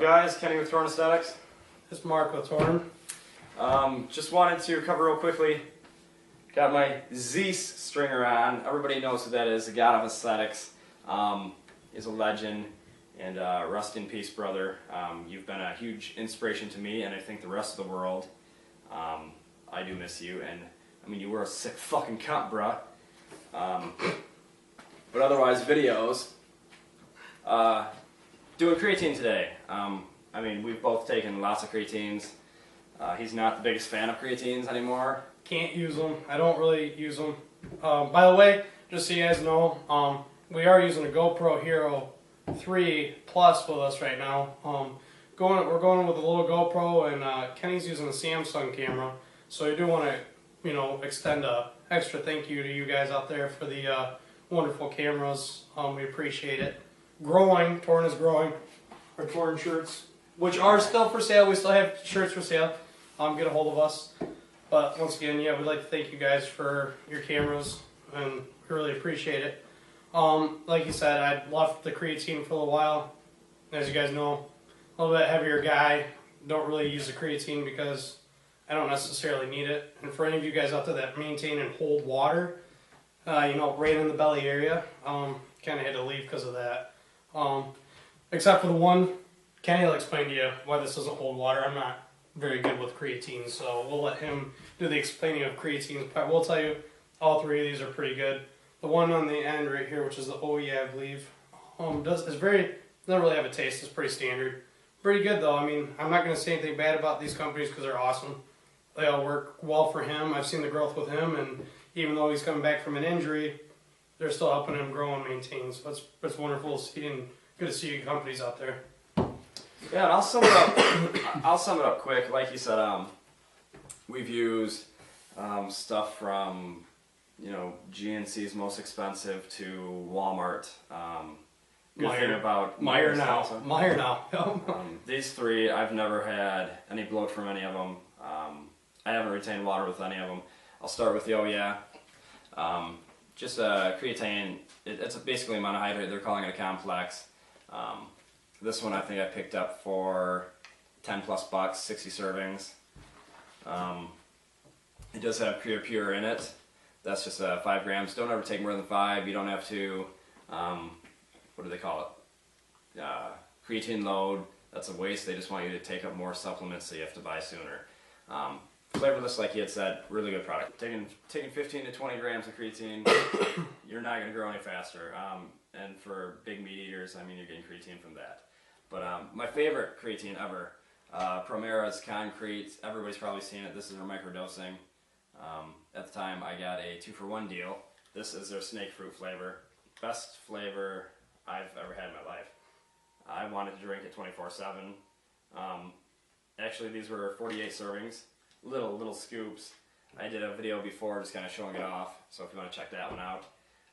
up, guys? Kenny with Torn Aesthetics. This is Mark with Torn. Just wanted to cover real quickly. Got my ZYZZ stringer on. Everybody knows who that is. The god of aesthetics. Is a legend, and rest in peace, brother. You've been a huge inspiration to me, and I think the rest of the world. I do miss you, and I mean, you were a sick fucking cunt, bruh. But otherwise, videos. Doing creatine today. I mean, we've both taken lots of creatines. He's not the biggest fan of creatines anymore. Can't use them. I don't really use them. By the way, just so you guys know, we are using a GoPro Hero 3 Plus with us right now. We're going with a little GoPro, and Kenny's using a Samsung camera. So I do want to, extend a extra thank you to you guys out there for the wonderful cameras. We appreciate it. Torn is growing. Our Torn shirts, which are still for sale. We still have shirts for sale. Get a hold of us. But once again, yeah, we'd like to thank you guys for your cameras, and we really appreciate it. Like you said, I left the creatine for a little while. As you guys know, a little bit heavier guy. Don't really use the creatine because I don't necessarily need it. And for any of you guys out there that maintain and hold water, right in the belly area, kind of had to leave because of that. Except for the one, Kenny will explain to you why this doesn't hold water. I'm not very good with creatine, so we'll let him do the explaining of creatine. But we'll tell you, all three of these are pretty good. The one on the end right here, which is the OE, I believe, doesn't really have a taste. It's pretty standard. Pretty good though. I mean, I'm not going to say anything bad about these companies because they're awesome. They all work well for him. I've seen the growth with him, and even though he's coming back from an injury, they're still helping him grow and maintain. So it's wonderful to see, and good to see you companies out there. Yeah, and I'll sum it up. I'll sum it up quick. Like you said, we've used stuff from GNC's most expensive to Walmart. Meyer now. These three, I've never had any bloat from any of them. I haven't retained water with any of them. I'll start with the just creatine. It's basically a monohydrate. They're calling it a complex. This one I think I picked up for $10+ 60 servings. It does have Pure in it. That's just 5 grams. Don't ever take more than 5. You don't have to, what do they call it? Creatine load. That's a waste. They just want you to take up more supplements, so you have to buy sooner. Flavorless, like he had said, really good product. Taking 15 to 20 grams of creatine, you're not going to grow any faster. And for big meat eaters, I mean, you're getting creatine from that. But my favorite creatine ever, Promera's Concrete. Everybody's probably seen it. This is their microdosing. At the time, I got a 2-for-1 deal. This is their snake fruit flavor. Best flavor I've ever had in my life. I wanted to drink it 24/7. Actually, these were 48 servings, little scoops. I did a video before just kind of showing it off, so if you want to check that one out,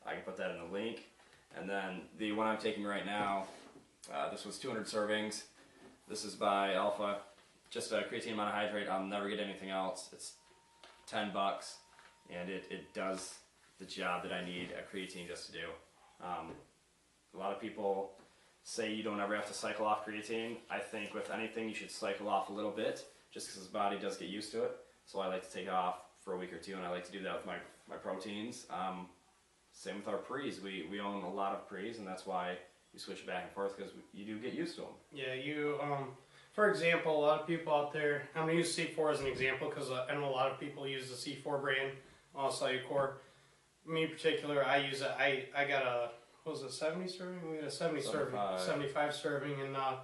I can put that in the link. And then the one I'm taking right now, this was 200 servings. This is by Alpha, just a creatine monohydrate. I'll never get anything else. It's $10, and it does the job that I need a creatine just to do. A lot of people say you don't ever have to cycle off creatine. I think with anything you should cycle off a little bit, just because his body does get used to it. So I like to take it off for a week or two, and I like to do that with my proteins. Same with our pre's. We own a lot of pre's, and that's why you switch back and forth, because you do get used to them. Yeah, for example, a lot of people out there, I'm going to use C4 as an example because I know a lot of people use the C4 brand, Cellucor. Me in particular, I use it. I got a, what was it, 70 serving? We had a 75 serving, and I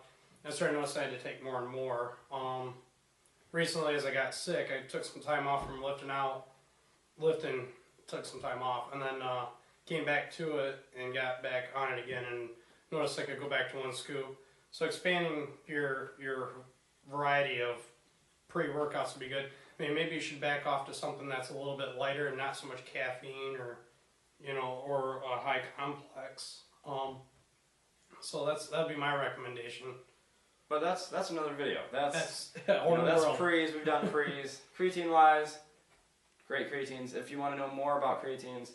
started noticing I had to take more and more. Recently, as I got sick, I took some time off from lifting, took some time off, and then came back to it and got back on it again, and noticed I could go back to 1 scoop. So expanding your variety of pre-workouts would be good. I mean, maybe you should back off to something that's a little bit lighter and not so much caffeine or a high complex. So that'd be my recommendation. But that's another video. That's world. pre's. We've done pre's. Creatine wise, great creatines. If you want to know more about creatines,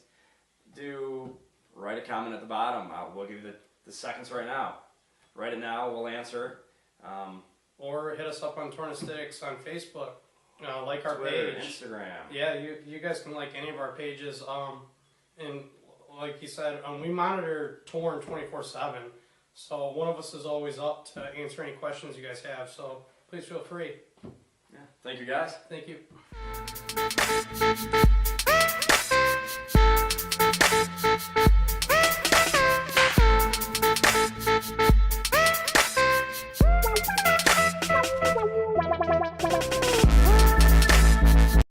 write a comment at the bottom. We'll give you the seconds right now. Write it now. We'll answer. Or hit us up on Torn Aesthetics on Facebook. Like our Twitter, page. Instagram. Yeah, you guys can like any of our pages. And like you said, we monitor Torn 24/7. So one of us is always up to answer any questions you guys have. So please feel free. Yeah. Thank you, guys. Thank you.